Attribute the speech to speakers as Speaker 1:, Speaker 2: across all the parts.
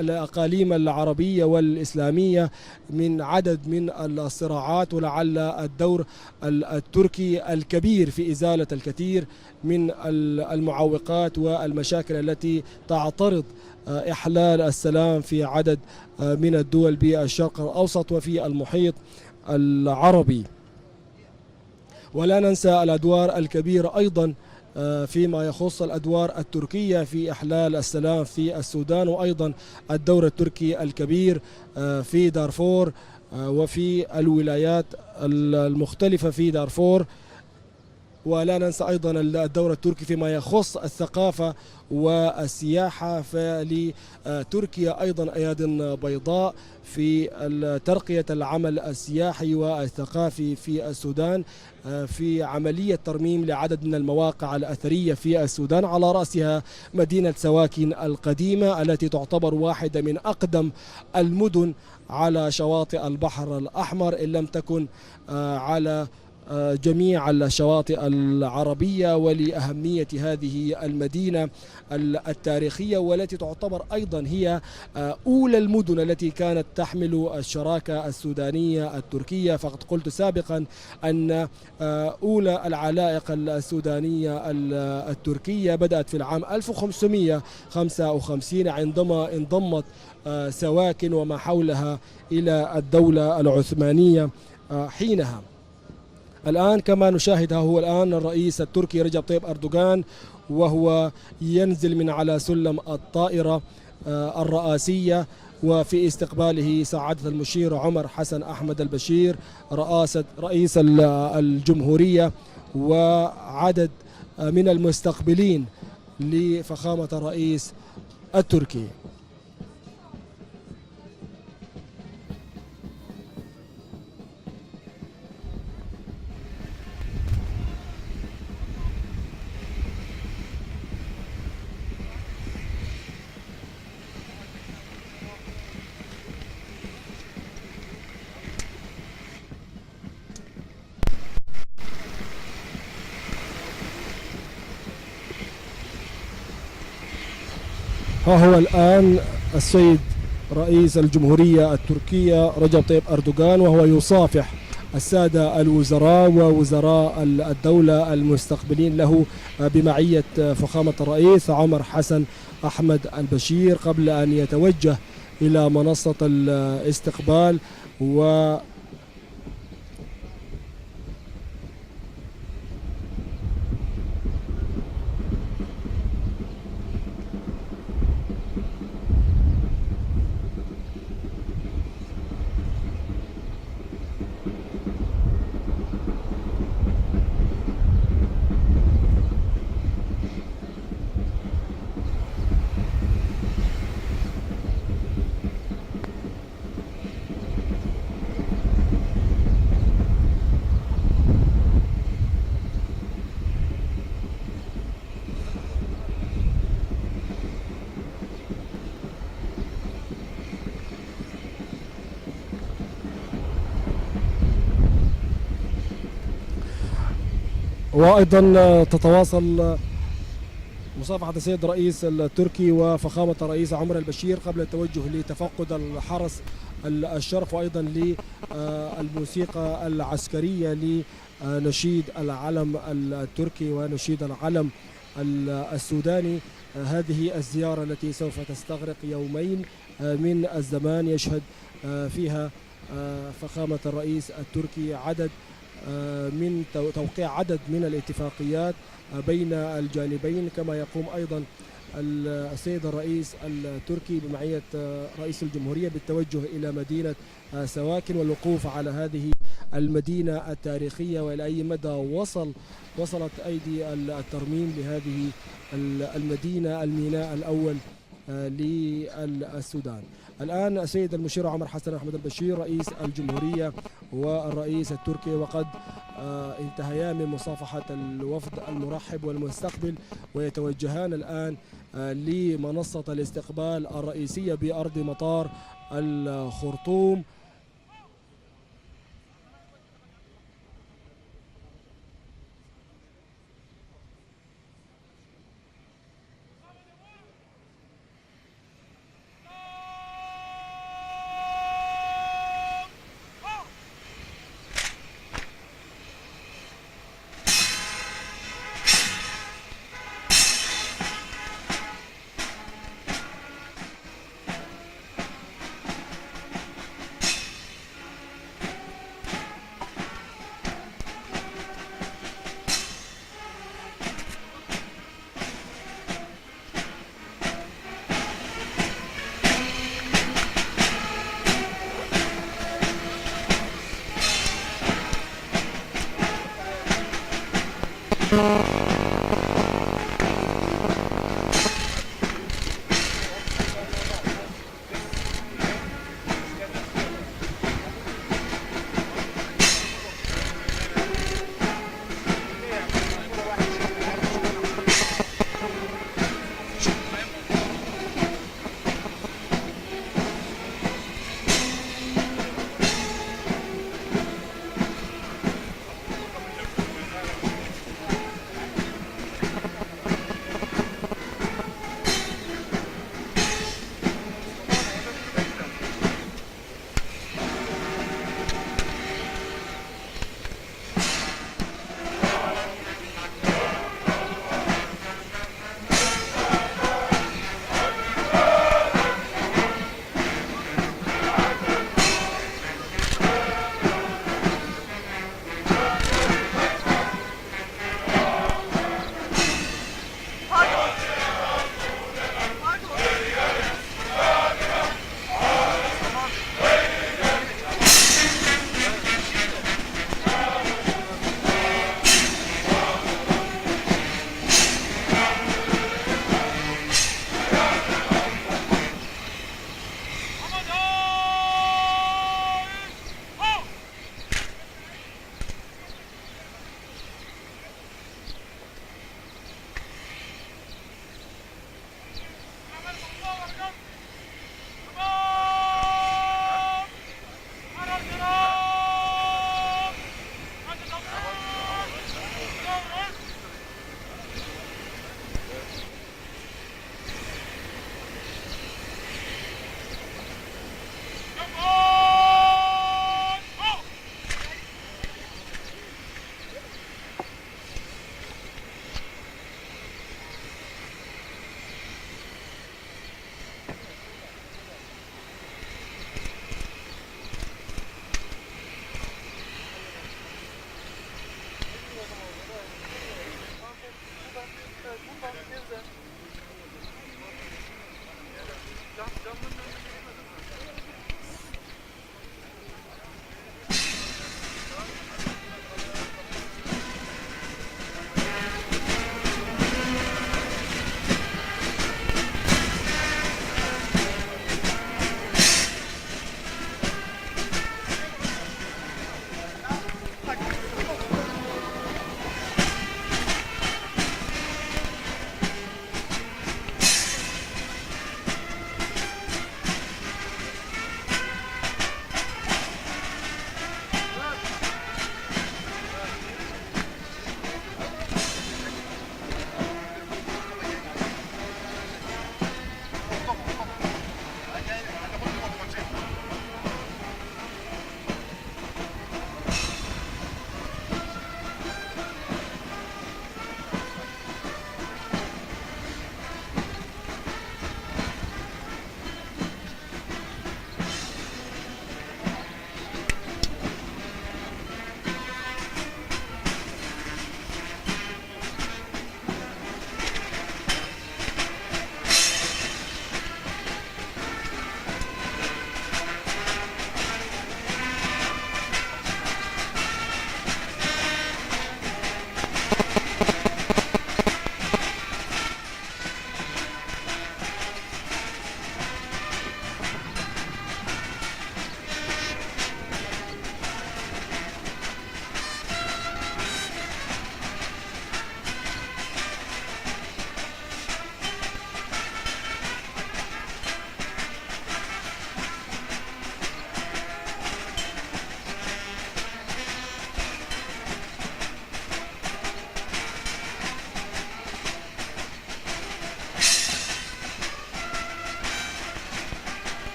Speaker 1: الأقاليم العربية والإسلامية من عدد من الصراعات، ولعل الدور التركي الكبير في إزالة الكثير من المعوقات والمشاكل التي تعترض إحلال السلام في عدد من الدول بالشرق الأوسط وفي المحيط العربي. ولا ننسى الأدوار الكبيرة أيضا فيما يخص الأدوار التركية في إحلال السلام في السودان، وأيضا الدور التركي الكبير في دارفور وفي الولايات المختلفة في دارفور. ولا ننسى أيضا الدور التركي فيما يخص الثقافة والسياحة، فلتركيا أيضا أياد بيضاء في ترقية العمل السياحي والثقافي في السودان، في عملية ترميم لعدد من المواقع الأثرية في السودان، على رأسها مدينة سواكن القديمة التي تعتبر واحدة من أقدم المدن على شواطئ البحر الأحمر، إن لم تكن على جميع الشواطئ العربية، ولأهمية هذه المدينة التاريخية، والتي تعتبر أيضا هي أولى المدن التي كانت تحمل الشراكة السودانية التركية. فقد قلت سابقا أن أولى العلائق السودانية التركية بدأت في العام 1555 عندما انضمت سواكن وما حولها إلى الدولة العثمانية حينها. الآن كما نشاهد هو الآن الرئيس التركي رجب طيب أردوغان وهو ينزل من على سلم الطائرة الرئاسية، وفي استقباله سعادة المشير عمر حسن أحمد البشير رئيس الجمهورية، وعدد من المستقبلين لفخامة الرئيس التركي. ها هو الآن السيد رئيس الجمهورية التركية رجب طيب أردوغان وهو يصافح السادة الوزراء ووزراء الدولة المستقبلين له بمعية فخامة الرئيس عمر حسن أحمد البشير، قبل أن يتوجه إلى منصة الاستقبال. وأيضا تتواصل مصافحة السيد الرئيس التركي وفخامة الرئيس عمر البشير قبل التوجه لتفقد الحرس الشرف، وأيضا للموسيقى العسكرية لنشيد العلم التركي ونشيد العلم السوداني. هذه الزيارة التي سوف تستغرق يومين من الزمان يشهد فيها فخامة الرئيس التركي من توقيع عدد من الاتفاقيات بين الجانبين، كما يقوم أيضا السيد الرئيس التركي بمعية رئيس الجمهورية بالتوجه إلى مدينة سواكن والوقوف على هذه المدينة التاريخية، وإلى أي مدى وصلت أيدي الترميم لهذه المدينة الميناء الأول للسودان. الآن السيد المشير عمر حسن أحمد البشير رئيس الجمهورية والرئيس التركي وقد انتهيا من مصافحة الوفد المرحب والمستقبل، ويتوجهان الآن لمنصة الاستقبال الرئيسية بأرض مطار الخرطوم.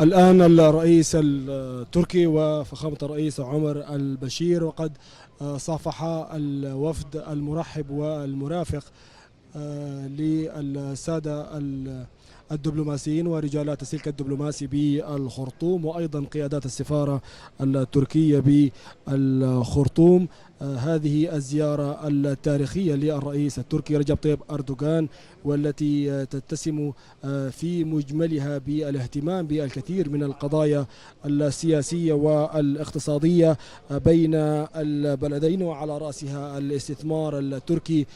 Speaker 1: الآن الرئيس التركي وفخامة الرئيس عمر البشير وقد صافح الوفد المرحب والمرافق للسادة الدبلوماسيين ورجالات السلك الدبلوماسي بالخرطوم وأيضا قيادات السفارة التركية بالخرطوم. هذه الزيارة التاريخية للرئيس التركي رجب طيب أردوغان والتي تتسم في مجملها بالاهتمام بالكثير من القضايا السياسية والاقتصادية بين البلدين وعلى رأسها الاستثمار التركي